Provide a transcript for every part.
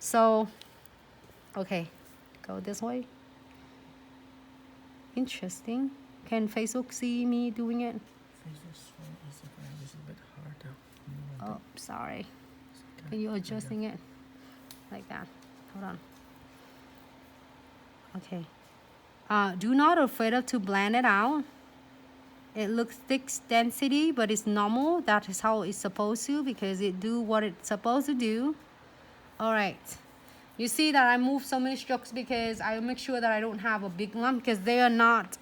So, okay, go this way. Interesting. Can Facebook see me doing it? Facebook's phone, Instagram is a bit hard to. Oh, sorry. Can you adjusting it like that? Hold on. Okay. Do not afraid to blend it out. It looks thick density, but it's normal. That is how it's supposed to, because it do what it's supposed to do. All right. You see that I move so many strokes because I make sure that I don't have a big lump, because they are not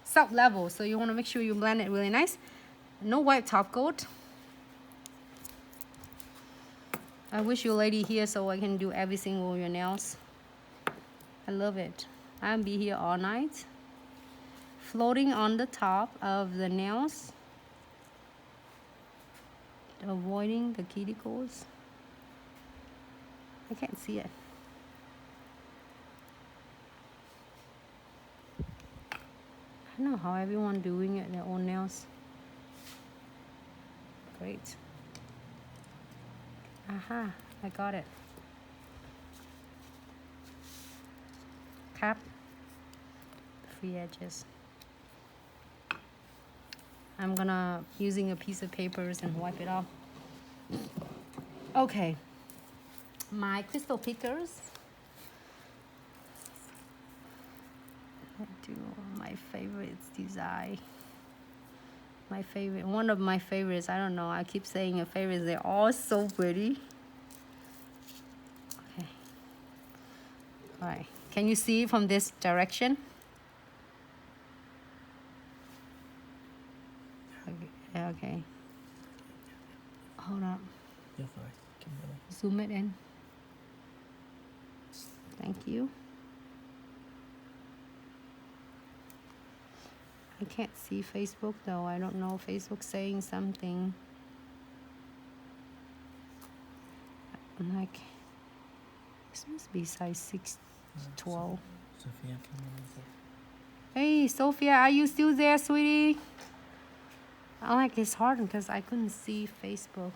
salt level. So you want to make sure you blend it really nice. No white top coat. I wish you lady here so I can do every single your nails. I love it. I'll be here all night. Floating on the top of the nails. Avoiding the cuticles. I can't see it. I don't know how everyone doing it, their own nails. Great. Aha, I got it. Cap. Free edges. I'm gonna using a piece of papers and wipe it off. Okay. My crystal pickers. I do my favorites design. My favorite, one of my favorites, I don't know, I keep saying a favorite, they're all so pretty. Okay. All right, can you see from this direction? Okay, okay. Hold on. Yeah, fine. Kimberly. Zoom it in. Thank you. I can't see Facebook though. I don't know. Facebook's saying something. I'm like, this must be size 612. Sophia, come on. Hey, Sophia, are you still there, sweetie? I like it's hard because I couldn't see Facebook.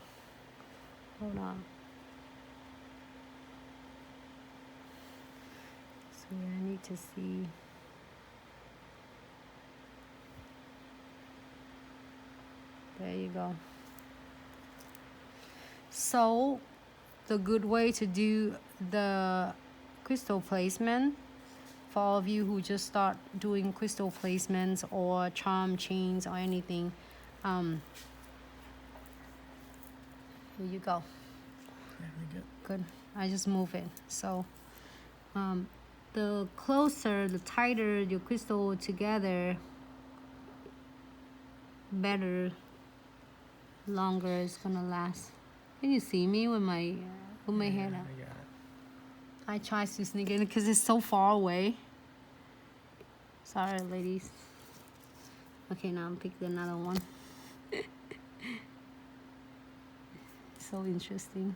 Hold on. So I need to see. There you go. So the good way to do the crystal placement for all of you who just start doing crystal placements or charm chains or anything, here you go. Very good. Good. I just move it. So the closer, the tighter your crystal together, better, longer it's gonna last. Can you see me with my head up? I got it. I try to sneak in because it's so far away. Sorry, ladies. Okay, now I'm picking another one. So interesting.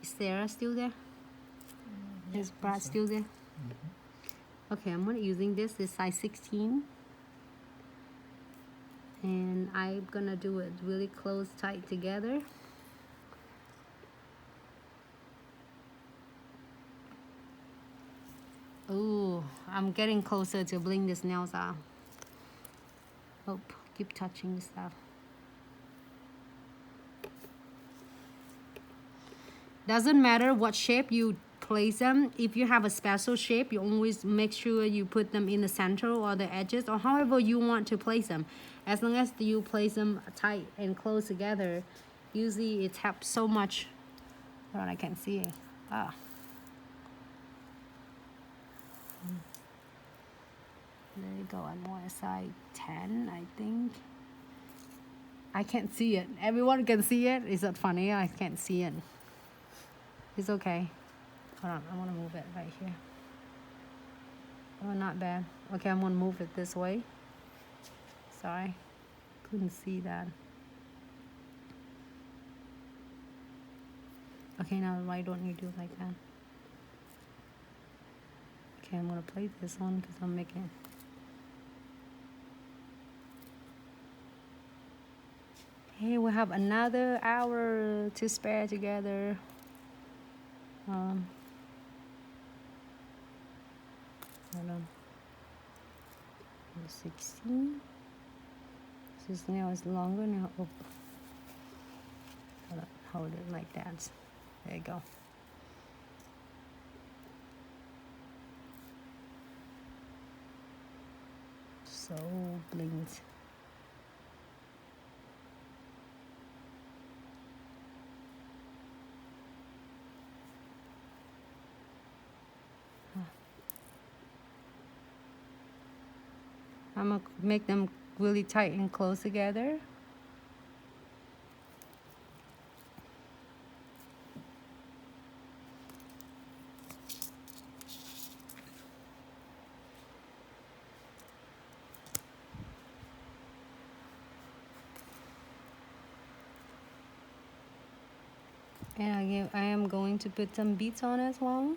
Is Sarah still there? Yeah, Is Brad still there? Okay, I'm gonna using this size 16. And I'm gonna do it really close, tight together. Ooh, I'm getting closer to bling this nails out. Oh, keep touching stuff. Doesn't matter what shape you place them. If you have a special shape, you always make sure you put them in the center or the edges or however you want to place them. As long as you place them tight and close together, usually it helps so much. Hold on, I can't see it. Ah. There you go. I'm on size 10, I think. I can't see it. Everyone can see it. Is that funny? I can't see it. It's okay. Hold on, I want to move it right here. Oh, not bad. Okay, I'm going to move it this way. Sorry. Couldn't see that. Okay, now why don't you do it like that? Okay, I'm going to play this one because I'm making... Hey, we have another hour to spare together. Hold on. 16. This nail is longer now. Oh. Hold on. Hold it like that. There you go. So blinked. I'm gonna make them really tight and close together. And again, I am going to put some beads on as well.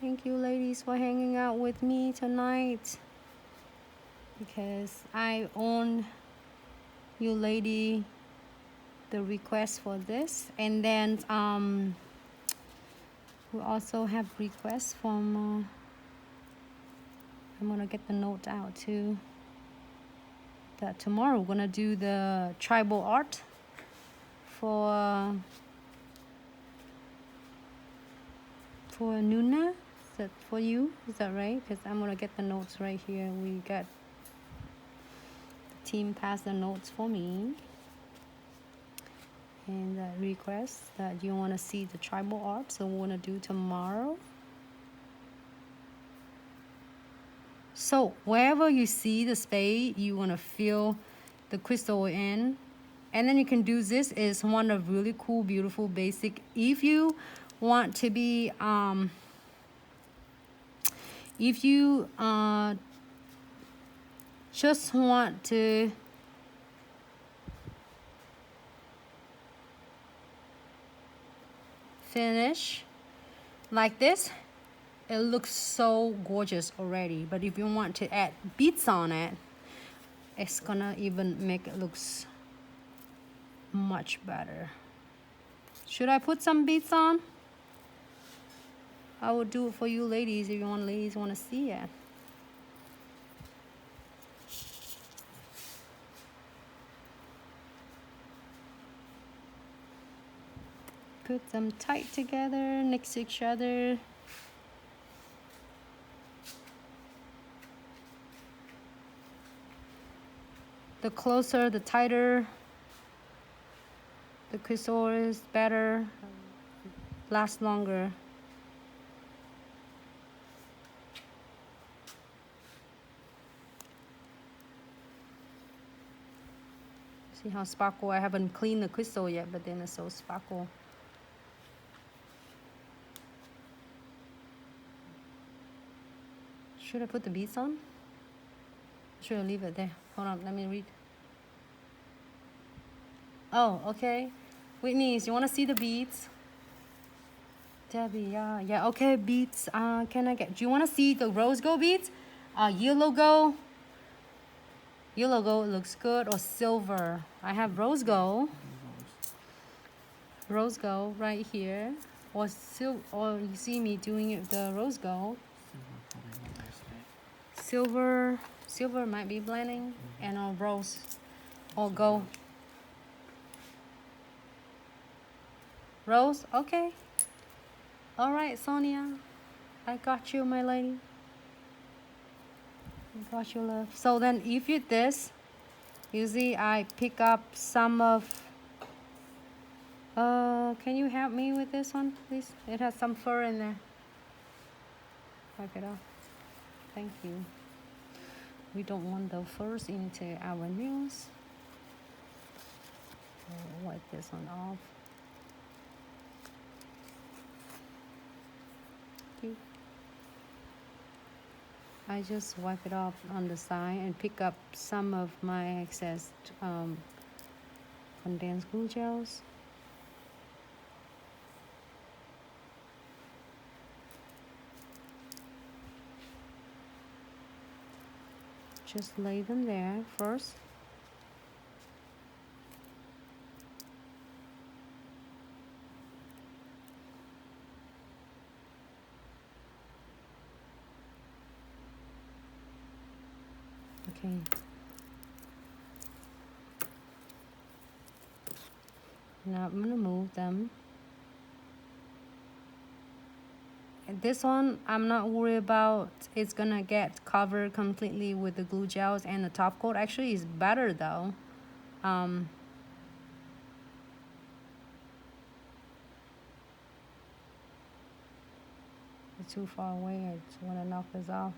Thank you, ladies, for hanging out with me tonight. Because I own you lady the request for this. And then we also have requests from I'm gonna get the note out too, that tomorrow we're gonna do the tribal art for Nuna. Is that for you? Is that right? Because I'm gonna get the notes right here. We got the team pass the notes for me, and that request that you want to see the tribal art, so we're gonna do tomorrow. So wherever you see the spade, you want to fill the crystal in, and then you can do this. Is one of really cool, beautiful, basic. If you want to be if you just want to finish like this, it looks so gorgeous already. But if you want to add beads on it, it's gonna even make it looks much better. Should I put some beads on? I will do it for you ladies if you want, ladies want to see it. Put them tight together next to each other. The closer, the tighter the crystal is, better, lasts longer. See how sparkle? I haven't cleaned the crystal yet, but then it's so sparkle. Should I put the beads on? Should I leave it there? Hold on, let me read. Oh, okay. Whitney, you want to see the beads? Debbie, yeah, okay, beads. Can I get? Do you want to see the rose gold beads? Yellow gold. Yellow gold looks good, or silver. I have rose gold. Rose gold right here, or or you see me doing it the rose gold. Silver might be blending, and on rose or gold. Rose, okay. All right, Sonia, I got you, my lady. I got you, love. So then if you this, you see I pick up some of, can you help me with this one, please? It has some fur in there. Wipe it off. Thank you. We don't want the furs into our nails. I'll wipe this one off. I just wipe it off on the side and pick up some of my excess condensed glue gels. Just lay them there first. Okay. Now I'm gonna move them. And this one, I'm not worried about it's gonna get covered completely with the glue gels and the top coat. Actually, it's better though. It's too far away. I just want to knock this off.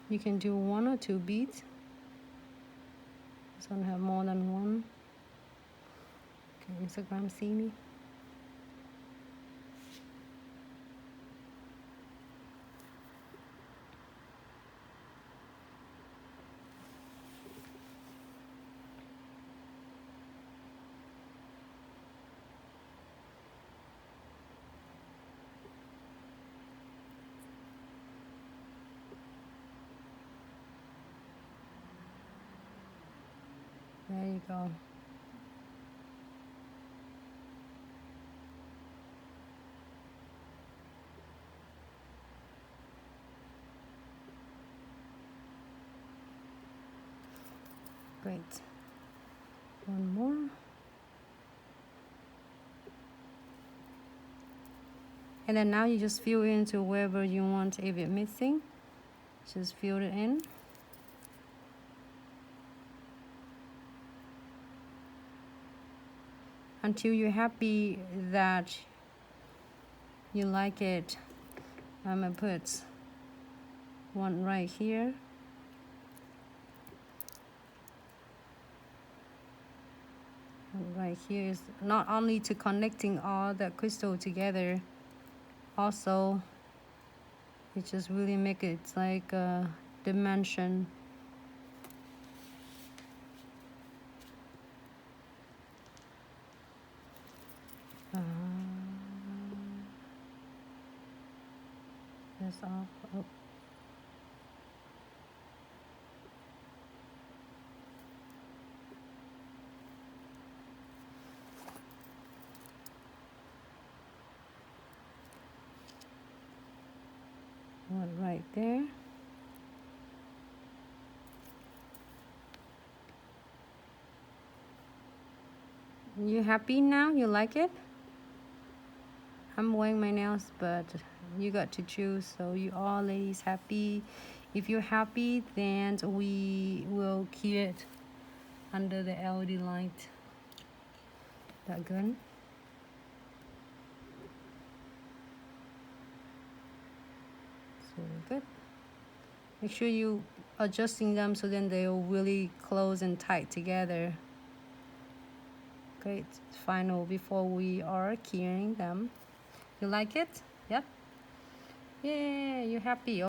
You can do 1 or 2 beads. This one have more than one. Can Instagram see me? There you go. Great. One more. And then now you just fill into wherever you want. If it's missing, just fill it in. Until you're happy that you like it. I'm gonna put one right here. And right here is not only to connecting all the crystal together, also it just really make it like a dimension. That's off. Oh. One right there. You happy now? You like it? I'm wearing my nails, but you got to choose. So you all ladies happy? If you're happy, then we will keep it under the LED light. That good? So good. Make sure you adjusting them so then they'll really close and tight together. Great. Final before we are keying them. You like it? Yep. Yeah, you're happy.